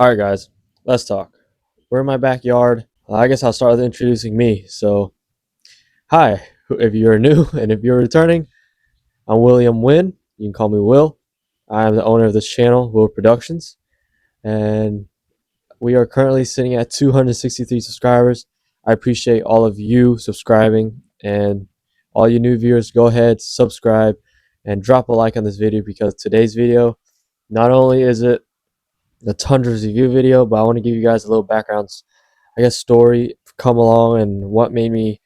All right, guys, let's talk. We're in my backyard. I guess I'll start with introducing me. So, hi, if you're new and if you're returning, I'm William Wynn. You can call me Will. I am the owner of this channel, Will Productions, and we are currently sitting at 263 subscribers. I appreciate all of you subscribing, and all you new viewers, go ahead, subscribe, and drop a like on this video because today's video, not only is it the Tundra's review video, but I want to give you guys a little background, I guess, story come along and what made me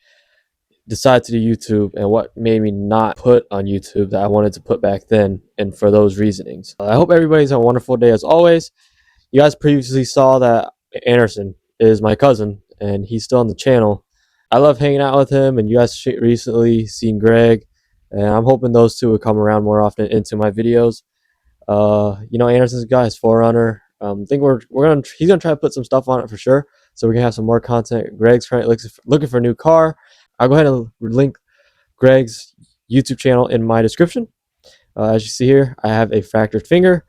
decide to do YouTube and what made me not put on YouTube that I wanted to put back then, and for those reasonings. I hope everybody's having a wonderful day as always. You guys previously saw that Anderson is my cousin and he's still on the channel. I love hanging out with him, and you guys recently seen Greg, and I'm hoping those two will come around more often into my videos. Anderson's got his Forerunner. I think he's gonna try to put some stuff on it for sure, so we can have some more content. Greg's currently looking for a new car. I'll go ahead and link Greg's YouTube channel in my description. As you see here, I have a fractured finger.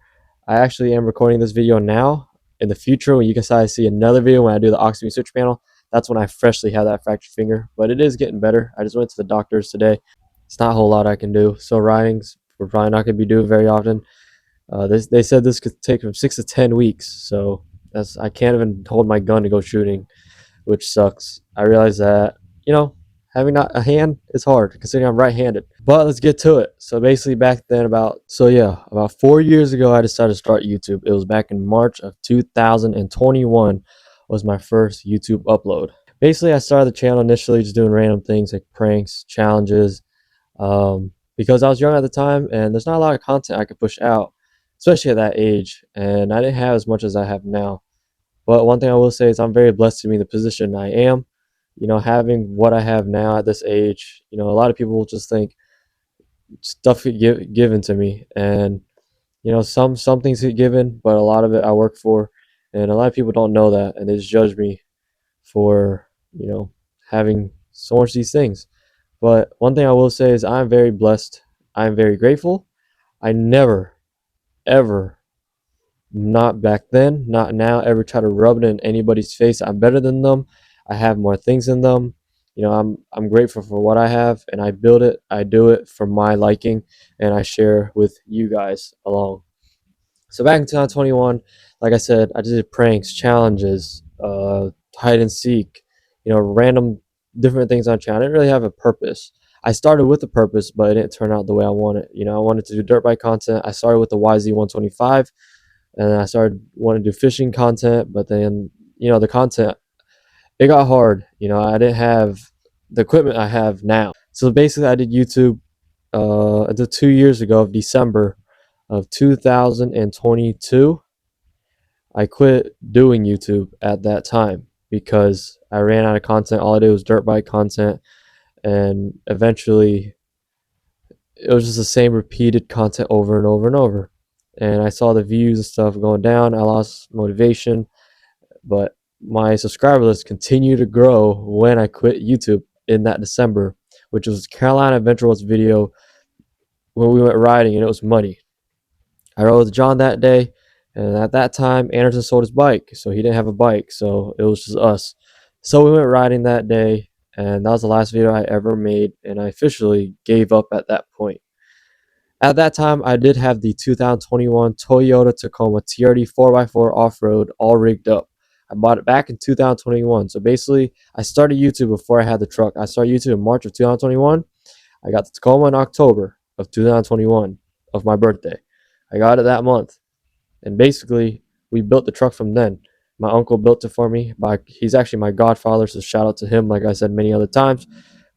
I actually am recording this video now. In the future, when you guys see another video when I do the oxygen switch panel, that's when I freshly have that fractured finger. But it is getting better. I just went to the doctors today. It's not a whole lot I can do. So ridings, we're probably not going to be doing very often. They said this could take from 6 to 10 weeks, so I can't even hold my gun to go shooting, which sucks. I realize that having not a hand is hard considering I'm right-handed. But let's get to it. So basically, back then, about 4 years ago, I decided to start YouTube. It was back in March of 2021 was my first YouTube upload. Basically, I started the channel initially just doing random things like pranks, challenges, because I was young at the time and there's not a lot of content I could push out, especially at that age, and I didn't have as much as I have now. But one thing I will say is I'm very blessed to be in the position I am. Having what I have now at this age, a lot of people will just think stuff get given to me, and some things get given, but a lot of it I work for, and a lot of people don't know that, and they just judge me for having so much of these things. But one thing I will say is I'm very blessed. I'm very grateful. I never, ever, not back then, not now, ever try to rub it in anybody's face. I'm better than them. I have more things than them. I'm grateful for what I have, and I build it. I do it for my liking, and I share with you guys along. So back in 2021, like I said, I did pranks, challenges, hide and seek, random different things on channel. I didn't really have a purpose. I started with a purpose, but it didn't turn out the way I wanted. I wanted to do dirt bike content. I started with the YZ125, and I started wanting to do fishing content, but then the content, it got hard. I didn't have the equipment I have now. So basically, I did YouTube until 2 years ago, of December of 2022. I quit doing YouTube at that time because I ran out of content. All I did was dirt bike content, and eventually it was just the same repeated content over and over and over. And I saw the views and stuff going down. I lost motivation, but my subscriber list continued to grow when I quit YouTube in that December, which was Carolina Adventure World's video when we went riding, and it was muddy. I rode with John that day, and at that time, Anderson sold his bike, so he didn't have a bike, so it was just us. So we went riding that day, and that was the last video I ever made, and I officially gave up at that point. At that time, I did have the 2021 Toyota Tacoma TRD 4x4 off-road all rigged up. I bought it back in 2021. So basically, I started YouTube before I had the truck. I started YouTube in March of 2021. I got the Tacoma in October of 2021 of my birthday. I got it that month. And basically, we built the truck from then. My uncle built it for me. He's actually my godfather, so shout out to him, like I said many other times.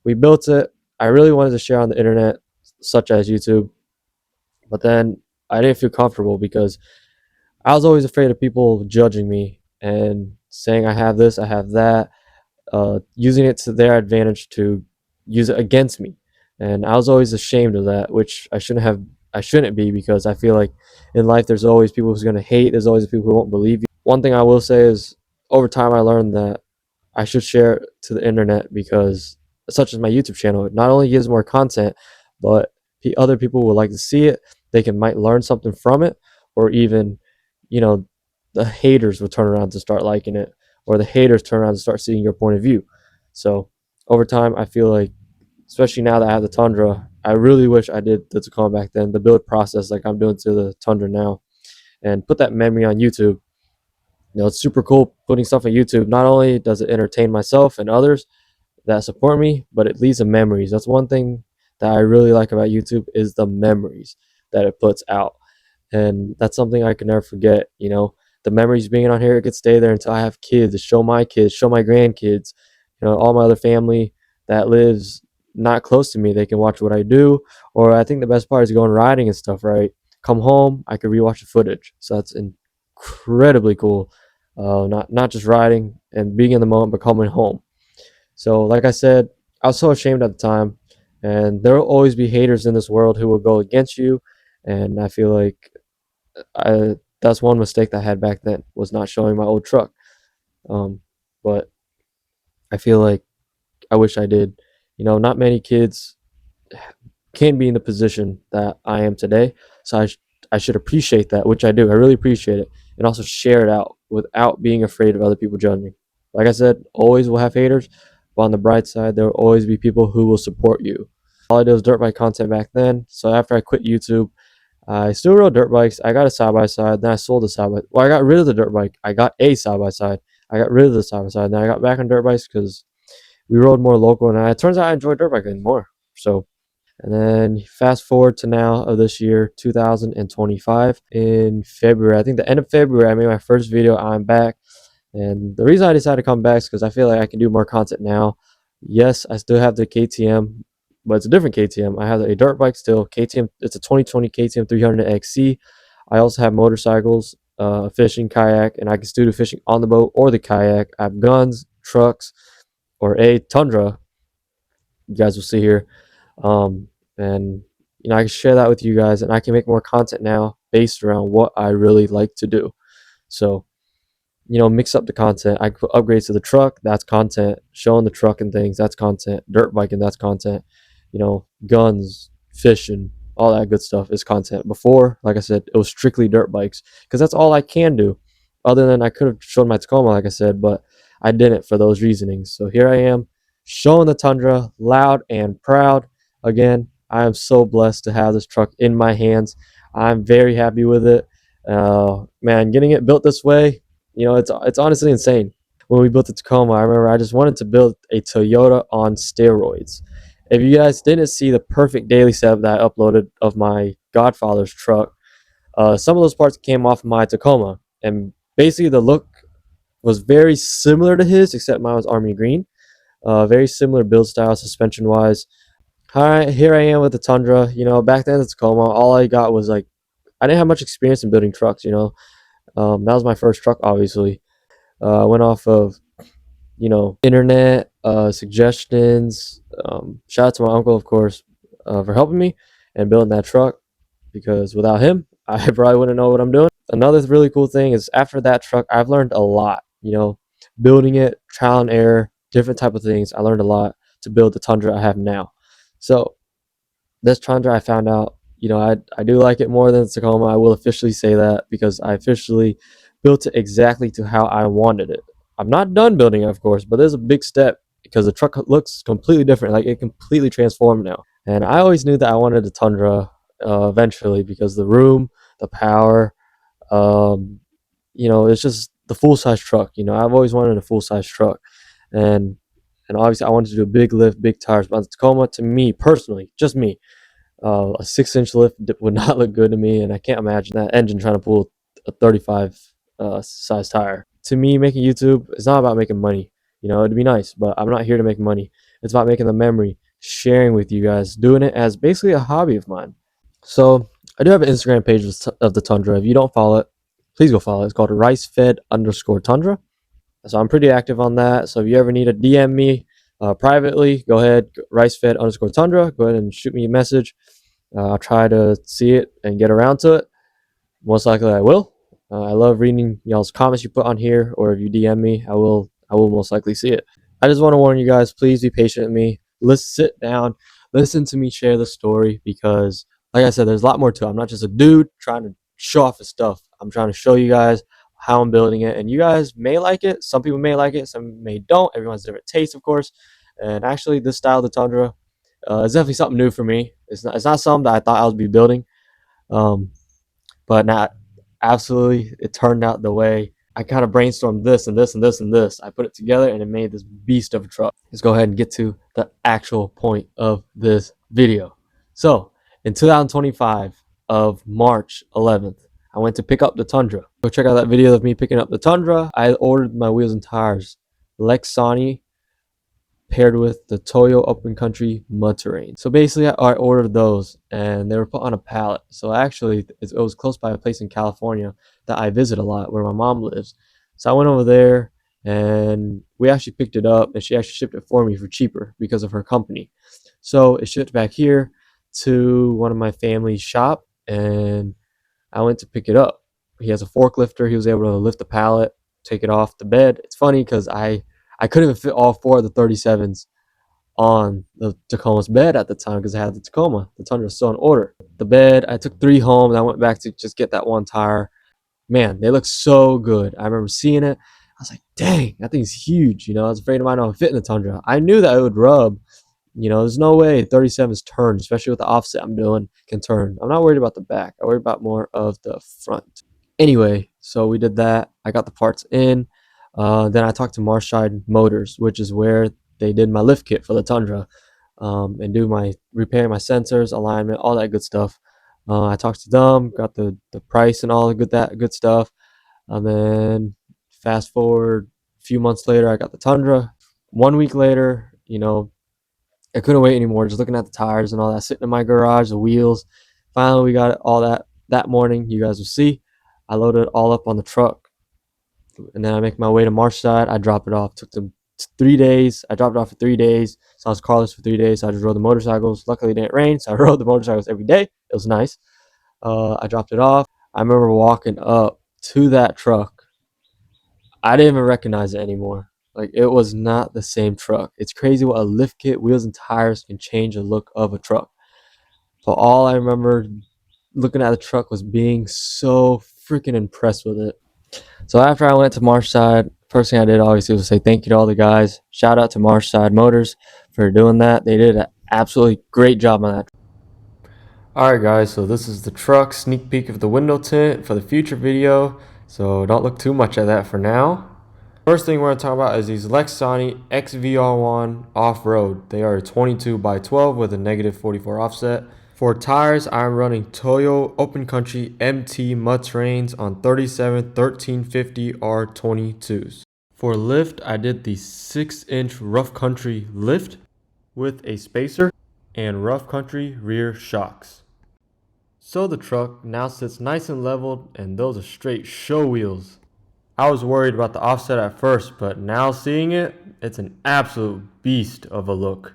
We built it. I really wanted to share on the internet, such as YouTube. But then I didn't feel comfortable because I was always afraid of people judging me and saying I have this, I have that, using it to their advantage to use it against me. And I was always ashamed of that, which I shouldn't be, because I feel like in life there's always people who's going to hate, there's always people who won't believe you. One thing I will say is over time I learned that I should share it to the internet, because such as my YouTube channel, it not only gives more content, but other people would like to see it. They might learn something from it, or even the haters will turn around to start liking it, or the haters turn around to start seeing your point of view. So over time, I feel like, especially now that I have the Tundra, I really wish I did the Tacoma back then, the build process like I'm doing to the Tundra now, and put that memory on YouTube. It's super cool putting stuff on YouTube. Not only does it entertain myself and others that support me, but it leaves the memories. That's one thing that I really like about YouTube is the memories that it puts out. And that's something I can never forget. The memories being on here, it could stay there until I have kids, to show my kids, show my grandkids, all my other family that lives not close to me. They can watch what I do. Or I think the best part is going riding and stuff, right? Come home, I could rewatch the footage. So that's incredibly cool. Not just riding and being in the moment, but coming home. So, like I said, I was so ashamed at the time, and there will always be haters in this world who will go against you. And I feel like that's one mistake that I had back then, was not showing my old truck. But I feel like I wish I did. Not many kids can be in the position that I am today, so I should appreciate that, which I do. I really appreciate it, and also share it out without being afraid of other people judging. Like I said, always will have haters, but on the bright side, there will always be people who will support you. All I did was dirt bike content back then, so after I quit YouTube, I still rode dirt bikes. I got a side by side. Then I sold the side by. Well, I got rid of the dirt bike. I got a side by side. I got rid of the side by side. Then I got back on dirt bikes because we rode more local, and it turns out I enjoy dirt biking more. So, and then fast forward to now of this year, 2025, in February. I think the end of February, I made my first video. I'm back, and the reason I decided to come back is because I feel like I can do more content now. Yes, I still have the KTM, but it's a different KTM. I have a dirt bike still. KTM, it's a 2020 KTM 300 XC. I also have motorcycles, fishing, kayak, and I can still do fishing on the boat or the kayak. I have guns, trucks, or a Tundra. You guys will see here. And I can share that with you guys, and I can make more content now based around what I really like to do. So mix up the content. I put upgrades to the truck, that's content. Showing the truck and things, that's content. Dirt biking, that's content. Guns, fishing, all that good stuff is content. Before, like I said, it was strictly dirt bikes because that's all I can do. Other than I could have shown my Tacoma, like I said, but I didn't for those reasonings. So here I am showing the Tundra loud and proud. Again, I am so blessed to have this truck in my hands. I'm very happy with it. Man, getting it built this way, it's honestly insane. When we built the Tacoma, I remember I just wanted to build a Toyota on steroids. If you guys didn't see the perfect daily setup that I uploaded of my godfather's truck, some of those parts came off my Tacoma, and basically the look was very similar to his, except mine was army green. Very similar build style, suspension wise. All right, here I am with the Tundra. Back then the Tacoma, all I got was like, I didn't have much experience in building trucks. That was my first truck, obviously. I went off of internet suggestions. Shout out to my uncle, of course, for helping me and building that truck, because without him, I probably wouldn't know what I'm doing. Another really cool thing is after that truck, I've learned a lot. Building it, trial and error, different type of things. I learned a lot to build the Tundra I have now. So this Tundra, I found out, I do like it more than the Tacoma. I will officially say that because I officially built it exactly to how I wanted it. I'm not done building it, of course, but there's a big step because the truck looks completely different. Like, it completely transformed now. And I always knew that I wanted a Tundra eventually, because the room, the power, um, it's just the full size truck. I've always wanted a full size truck, and obviously I wanted to do a big lift, big tires. But the Tacoma, to me personally, just me, a 6-inch lift would not look good to me, and I can't imagine that engine trying to pull a 35 size tire. To me, making YouTube is not about making money. It'd be nice, but I'm not here to make money. It's about making the memory, sharing with you guys, doing it as basically a hobby of mine. So I do have an Instagram page of the Tundra. If you don't follow it, please go follow it. It's called Ricefed_Tundra. So I'm pretty active on that. So if you ever need to DM me privately, go ahead, Ricefed_Tundra. Go ahead and shoot me a message. I'll try to see it and get around to it. Most likely I will. I love reading y'all's comments you put on here, or if you DM me, I will most likely see it. I just want to warn you guys, please be patient with me. Let's sit down, listen to me share the story, because like I said, there's a lot more to it. I'm not just a dude trying to show off his stuff. I'm trying to show you guys how I'm building it, and you guys may like it. Some people may like it, some may don't. Everyone's different taste, of course. And actually, this style of the Tundra is definitely something new for me. It's not something that I thought I would be building, um, but not absolutely. It turned out the way I kind of brainstormed this and this and this and this. I put it together and it made this beast of a truck. Let's go ahead and get to the actual point of this video. So in 2025 of March 11th, I went to pick up the Tundra. Go check out that video of me picking up the Tundra. I ordered my wheels and tires, Lexani, paired with the Toyo Open Country Mud Terrain. So basically, I ordered those, and they were put on a pallet. So actually, it was close by a place in California that I visit a lot, where my mom lives. So I went over there, and we actually picked it up, and she actually shipped it for me for cheaper because of her company. So it shipped back here to one of my family's shop, and I went to pick it up. He has a forklifter. He was able to lift the pallet, take it off the bed. It's funny because I couldn't even fit all four of the 37s on the Tacoma's bed at the time because I had the Tacoma. The Tundra was still in order. The bed, I took 3 home, and I went back to just get that one tire. Man, they look so good. I remember seeing it. I was like, dang, that thing's huge. You know, I was afraid it might not fit in the Tundra. I knew that it would rub. You know, there's no way 37s turn, especially with the offset I'm doing, can turn. I'm not worried about the back. I worry about more of the front. Anyway, so we did that. I got the parts in. Then I talked to Marshside Motors, which is where they did my lift kit for the Tundra, and do my repair my sensors, alignment, all that good stuff. I talked to them, got the price and all the good stuff. And then fast forward a few months later, I got the Tundra. 1 week later, you know, I couldn't wait anymore. Just looking at the tires and all that, sitting in my garage, the wheels. Finally, we got it all that morning. You guys will see. I loaded it all up on the truck, and then I make my way to Marshside. I drop it off. Took them 3 days. I dropped it off for 3 days. So I was carless for 3 days. So I just rode the motorcycles. Luckily, it didn't rain, so I rode the motorcycles every day. It was nice. I dropped it off. I remember walking up to that truck. I didn't even recognize it anymore. Like, it was not the same truck. It's crazy what a lift kit, wheels, and tires can change the look of a truck. But all I remember looking at the truck was being so freaking impressed with it. So after I went to Marshside, first thing I did obviously was say thank you to all the guys. Shout out to Marshside Motors for doing that. They did an absolutely great job on that. Alright guys, so this is the truck, sneak peek of the window tint for the future video. So don't look too much at that for now. First thing we're going to talk about is these Lexani XVR1 off-road. They are 22x12 with a -44 offset. For tires, I'm running Toyo Open Country MT mud terrains on 37 1350 R22s. For lift, I did the 6-inch rough country lift with a spacer and rough country rear shocks. So the truck now sits nice and leveled, and those are straight show wheels. I was worried about the offset at first, but now seeing it, it's an absolute beast of a look.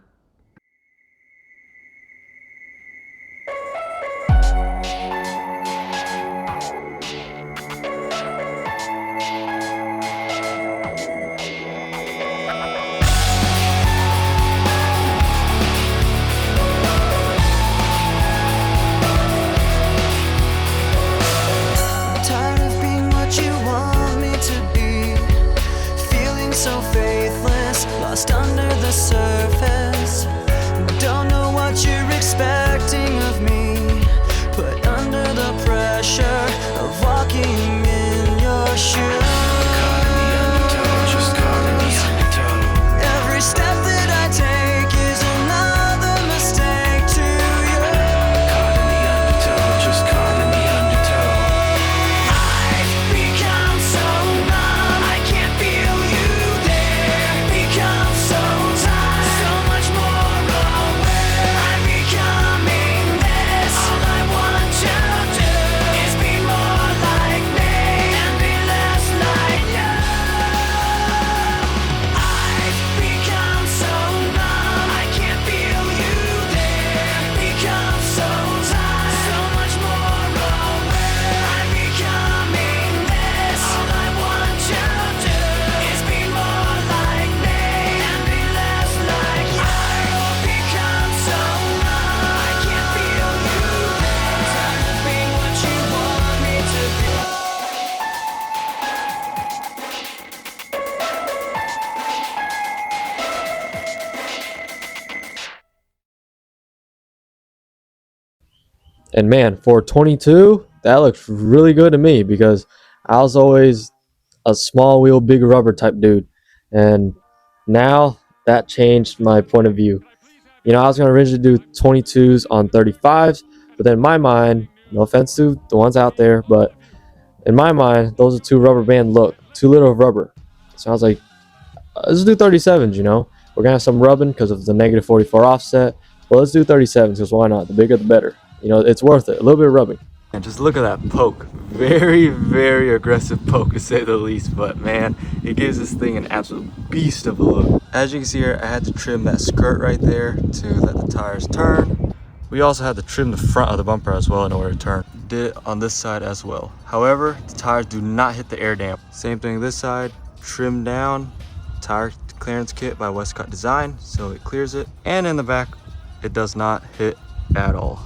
So faithless, lost under the surface. Don't know what you're expecting of me, put under the pressure of walking in your shoes. Caught in the undertow, just caught in the undertow. Every step that I take is another mistake to you. Caught in the undertow, just caught in the undertow. I've become so numb, I can't feel you. Become so tired, so And man, for 22, that looks really good to me because I was always a small wheel, big rubber type dude. And now that changed my point of view. You know, I was going to originally do 22s on 35s, but then in my mind, no offense to the ones out there, but in my mind, those are too rubber band look, too little of rubber. So I was like, let's do 37s, you know. We're going to have some rubbing because of the negative 44 offset. Well, let's do 37s because why not? The bigger the better. You know, it's worth it. A little bit of rubbing. And just look at that poke. Very, very aggressive poke to say the least. But man, it gives this thing an absolute beast of a look. As you can see here, I had to trim that skirt right there to let the tires turn. We also had to trim the front of the bumper as well in order to turn. Did it on this side as well. However, the tires do not hit the air dam. Same thing this side, trim down, tire clearance kit by Westcott Design, so it clears it. And in the back, it does not hit at all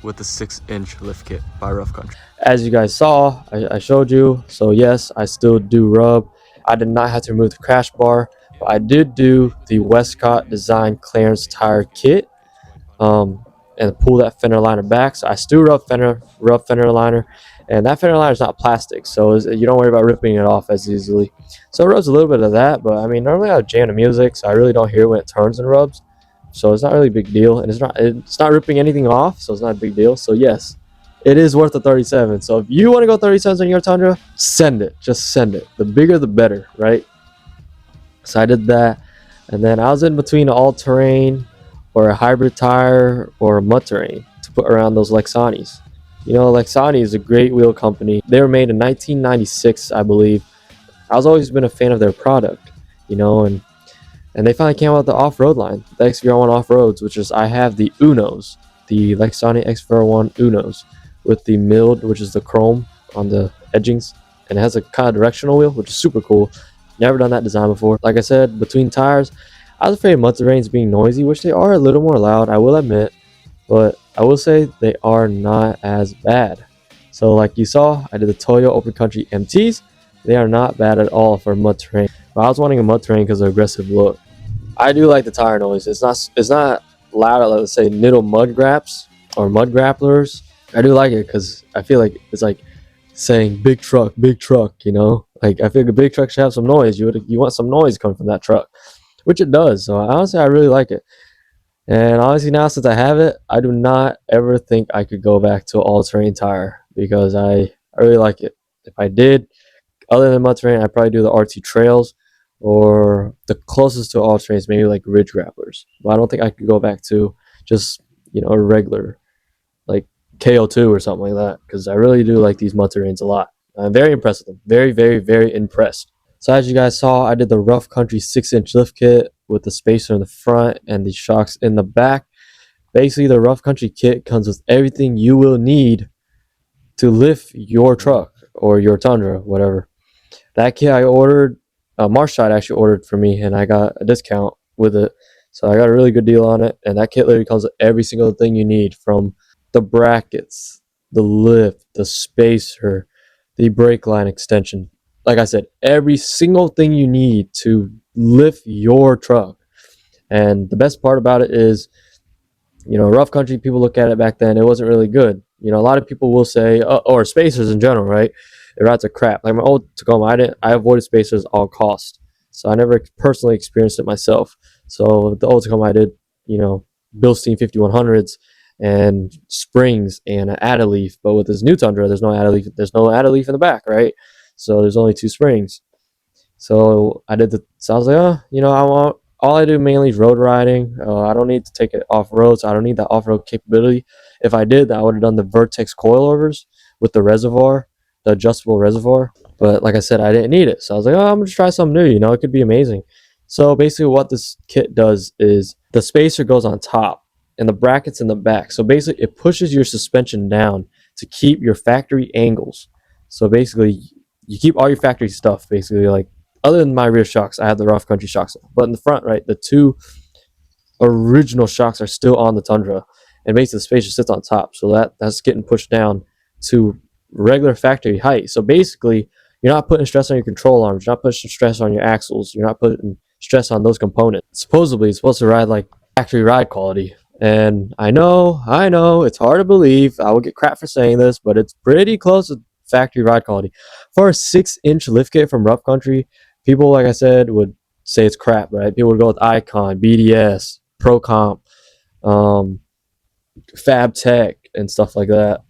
with the 6-inch lift kit by Rough Country. As you guys saw, I showed you, so yes, I still do rub. I did not have to remove the crash bar, but I did do the Westcott Design clearance tire kit. And pull that fender liner back. So I still rub fender liner, and that fender liner is not plastic, so you don't worry about ripping it off as easily. So it rubs a little bit of that, but I mean, normally I jam the music, so I really don't hear when it turns and rubs. So it's not really a big deal, and it's not ripping anything off, so it's not a big deal. So yes, it is worth the 37. So if you want to go 37s on your Tundra, send it. Just send it. The bigger, the better, right? So I did that, and then I was in between all-terrain or a hybrid tire or a mud terrain to put around those Lexanis. You know, Lexani is a great wheel company. They were made in 1996, I believe. I was always been a fan of their product, you know, and they finally came out with the off-road line, the XVR1 off-roads, which is, I have the Unos, the Lexani XVR1 Unos with the milled, which is the chrome on the edgings, and it has a kind of directional wheel, which is super cool. Never done that design before. Like I said, between tires, I was afraid of mud terrains being noisy, which they are a little more loud, I will admit, but I will say they are not as bad. So like you saw, I did the Toyo Open Country MTs. They are not bad at all for mud terrain. But I was wanting a mud terrain because of the aggressive look. I do like the tire noise. It's not loud, let's say, little mud graps or mud grapplers. I do like it because I feel like it's like saying big truck, you know? Like I feel like a big truck should have some noise. You want some noise coming from that truck, which it does. So honestly, I really like it. And honestly, now since I have it, I do not ever think I could go back to an all-terrain tire because I really like it. If I did, other than mud terrain, I'd probably do the RT Trails, or the closest to all-terrain is maybe like Ridge Grapplers. But I don't think I could go back to just, you know, a regular like KO2 or something like that, because I really do like these mud terrains a lot. I'm very impressed with them. Very, very, very impressed. So as you guys saw, I did the Rough Country 6-inch lift kit with the spacer in the front and the shocks in the back. Basically, the Rough Country kit comes with everything you will need to lift your truck or your Tundra, whatever. That kit I ordered, Marshall actually ordered for me, and I got a discount with it. So I got a really good deal on it, and that kit literally comes with every single thing you need, from the brackets, the lift, the spacer, the brake line extension. Like I said, every single thing you need to lift your truck. And the best part about it is, you know, Rough Country, people look at it back then, it wasn't really good. You know, a lot of people will say, or spacers in general, right? It rides a crap. Like my old Tacoma, I avoided spacers at all costs. So I never personally experienced it myself. So the old Tacoma, I did, you know, Bilstein 5100s and springs and an add leaf. But with this new Tundra, there's no add leaf. There's no add leaf in the back, right? So there's only 2 springs. So I did so I was like, oh, you know, all I do mainly is road riding. I don't need to take it off road, so I don't need that off-road capability. If I did, I would have done the Vertex coilovers with the reservoir, the adjustable reservoir. But like I said, I didn't need it. So I was like, oh, I'm going to try something new. You know, it could be amazing. So basically what this kit does is the spacer goes on top and the brackets in the back. So basically it pushes your suspension down to keep your factory angles. So basically you keep all your factory stuff, basically, like, other than my rear shocks, I have the Rough Country shocks. But in the front, right, the 2 original shocks are still on the Tundra. And basically the spacer sits on top. So that's getting pushed down to regular factory height. So basically, you're not putting stress on your control arms. You're not putting stress on your axles. You're not putting stress on those components. Supposedly, it's supposed to ride like factory ride quality. And I know, it's hard to believe. I will get crap for saying this, but it's pretty close to factory ride quality. For a 6-inch lift kit from Rough Country, people, like I said, would say it's crap, right? People would go with Icon, BDS, Pro Comp, um, Fab Tech, and stuff like that.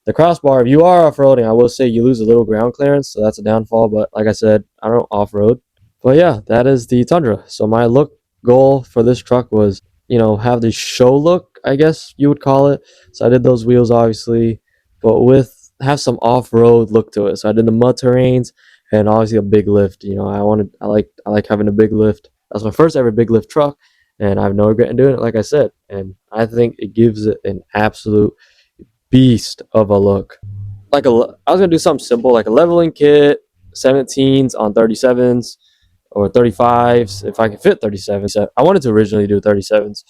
The crossbar, if you are off-roading, I will say you lose a little ground clearance, so that's a downfall. But like I said, I don't off-road. But yeah, that is the Tundra. So my look goal for this truck was, have the show look, I guess you would call it. So I did those wheels, obviously, but with have some off-road look to it. So I did the mud terrains and obviously a big lift. I like having a big lift. That's my first ever big lift truck, and I have no regret in doing it. Like I said, and I think it gives it an absolute beast of a look. I was gonna do something simple like a leveling kit, 17s on 37s or 35s if I can fit 37s. I wanted to originally do 37s,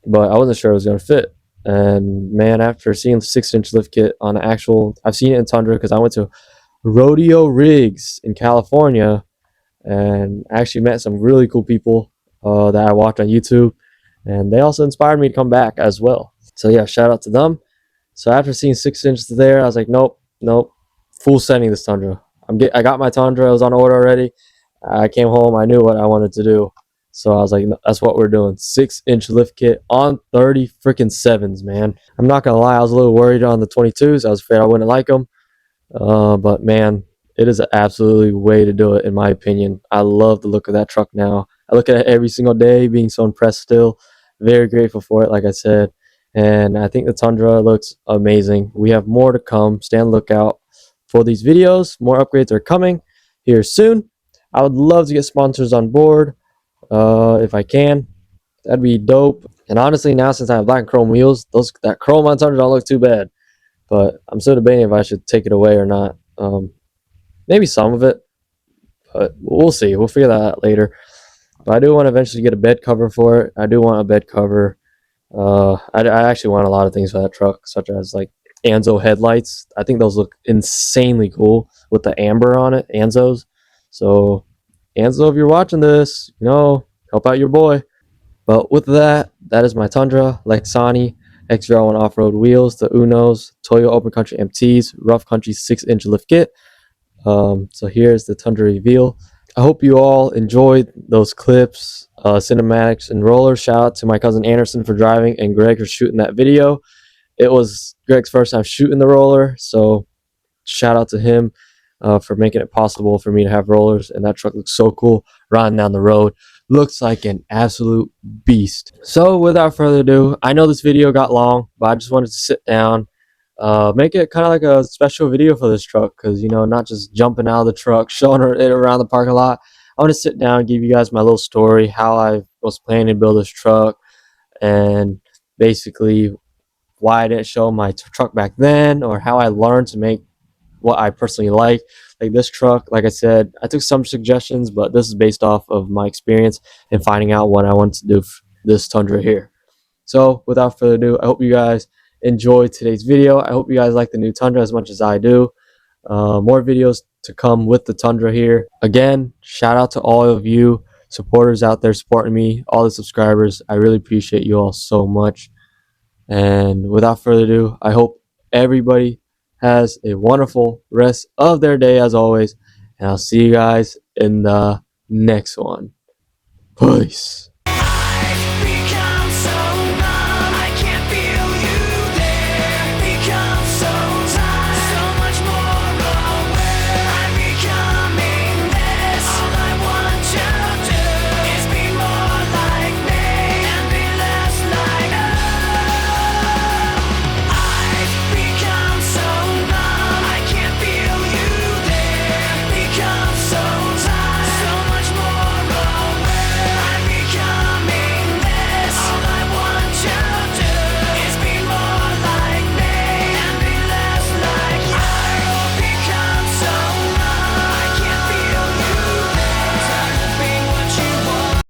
but I wasn't sure it was gonna fit. And man, after seeing the 6-inch lift kit on an actual, I've seen it in Tundra because I went to Rodeo Rigs in California and actually met some really cool people that I watched on YouTube, and they also inspired me to come back as well. So yeah, shout out to them. So after seeing 6 inches there, I was like, nope, nope, full sending this Tundra. I got my Tundra. I was on order already. I came home. I knew what I wanted to do. So I was like, that's what we're doing. 6-inch lift kit on 30 freaking sevens, man. I'm not gonna lie, I was a little worried on the 22s. I was afraid I wouldn't like them. But man, it is an absolutely way to do it, in my opinion. I love the look of that truck now. I look at it every single day, being so impressed still. Very grateful for it, like I said. And I think the Tundra looks amazing. We have more to come. Stay on the lookout for these videos. More upgrades are coming here soon. I would love to get sponsors on board if I can. That'd be dope. And honestly, now since I have black and chrome wheels, that chrome on Tundra don't look too bad. But I'm still debating if I should take it away or not. Maybe some of it, but we'll see. We'll figure that out later. But I do want to eventually get a bed cover for it. I do want a bed cover. I actually want a lot of things for that truck, such as like Anzo headlights. I think those look insanely cool with the amber on it, Anzos. So, Anzo, if you're watching this, help out your boy. But with that, that is my Tundra, Lexani, XVR1 off-road wheels, the Unos, Toyo Open Country MTs, Rough Country 6-inch lift kit. So here's the Tundra reveal. I hope you all enjoyed those clips, cinematics, and rollers. Shout out to my cousin Anderson for driving and Greg for shooting that video. It was Greg's first time shooting the roller, so shout out to him for making it possible for me to have rollers. And that truck looks so cool riding down the road. Looks like an absolute beast. So without further ado, I know this video got long, but I just wanted to sit down, make it kind of like a special video for this truck, because not just jumping out of the truck showing it around the parking lot. I want to sit down and give you guys my little story, how I was planning to build this truck, and basically why I didn't show my truck back then, or how I learned to make what I personally like this truck. Like I said, I took some suggestions, but this is based off of my experience and finding out what I want to do for this Tundra here. So without further ado, I hope you guys enjoyed today's video. I hope you guys like the new Tundra as much as I do. More videos to come with the Tundra here. Again, shout out to all of you supporters out there supporting me, all the subscribers. I really appreciate you all so much. And without further ado, I hope everybody has a wonderful rest of their day as always. And I'll see you guys in the next one. Peace.